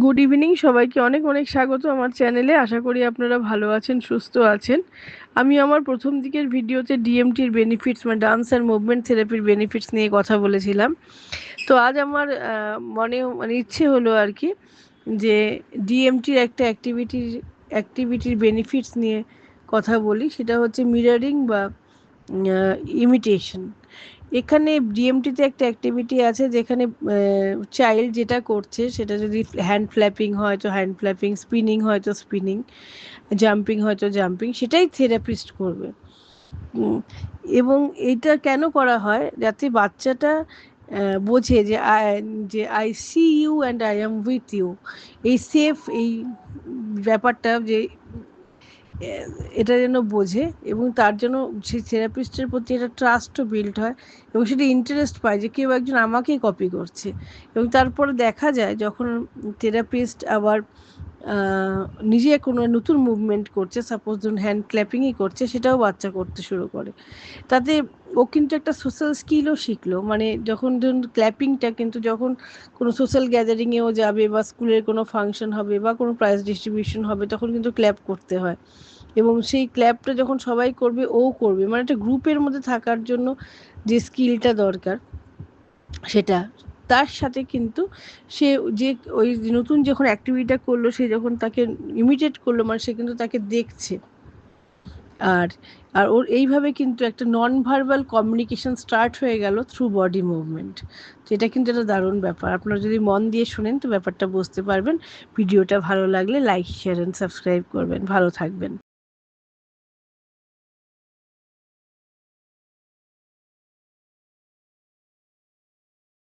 Good evening সবাইকে অনেক অনেক স্বাগত আমার চ্যানেলে। আশা করি আপনারা ভালো আছেন, সুস্থ আছেন। আমি আমার প্রথম দিকের ভিডিওতে ডিএমটির বেনিফিটস মানে ডান্স অ্যান্ড মুভমেন্ট থেরাপির বেনিফিটস নিয়ে কথা বলেছিলাম। তো আজ আমার মানে ইচ্ছে হলো আর কি যে ডিএমটির একটা অ্যাক্টিভিটির বেনিফিটস নিয়ে কথা বলি। সেটা হচ্ছে মিররিং বা ইমিটেশন। এখানে ডিএমটিতে একটা অ্যাক্টিভিটি আছে যেখানে চাইল্ড যেটা করছে সেটা যদি হ্যান্ড ফ্ল্যাপিং হয় তো হ্যান্ড ফ্ল্যাপিং, স্পিনিং হয় তো স্পিনিং, জাম্পিং হয় তো জাম্পিং, সেটাই থেরাপিস্ট করবে। উম, এবং এইটা কেন করা হয়? যাতে বাচ্চাটা বোঝে যে I see you and I am with you. এই সেফ, এই ব্যাপারটা যে এটা যেন বোঝে, এবং তার জন্য সেই থেরাপিস্টের প্রতি একটা ট্রাস্টও বিল্ড হয়, এবং সেটা ইন্টারেস্ট পায় যে কেউ একজন আমাকেই কপি করছে। এবং তারপরে দেখা যায় যখন থেরাপিস্ট আবার নিজে কোনো নতুন মুভমেন্ট করছে, সাপোজ ধরুন হ্যান্ড ক্ল্যাপিংই করছে, সেটাও বাচ্চা করতে শুরু করে। তাতে ও কিন্তু একটা সোশ্যাল স্কিলও শিখলো। মানে যখন ধরুন ক্ল্যাপিংটা কিন্তু যখন কোনো সোশ্যাল গ্যাদারিংয়েও যাবে বা স্কুলের কোনো ফাংশন হবে বা কোনো প্রাইজ ডিস্ট্রিবিউশন হবে, তখন কিন্তু ক্ল্যাপ করতে হয়। এবং সেই ক্ল্যাপটা যখন সবাই করবে ও করবে, মানে একটা গ্রুপের মধ্যে থাকার জন্য যে স্কিলটা দরকার সেটা। তার সাথে কিন্তু সে যে ওই নতুন যখন অ্যাক্টিভিটিটা করলো, সে যখন তাকে ইমিটেট করলো, মানে সে কিন্তু তাকে দেখছে। আর আর ওর এইভাবে কিন্তু একটা নন ভার্বাল কমিউনিকেশন স্টার্ট হয়ে গেল থ্রু বডি মুভমেন্ট। তো এটা কিন্তু একটা দারুণ ব্যাপার। আপনারা যদি মন দিয়ে শুনেন তো ব্যাপারটা বুঝতে পারবেন। ভিডিওটা ভালো লাগলে লাইক, শেয়ার অ্যান্ড সাবস্ক্রাইব করবেন। ভালো থাকবেন।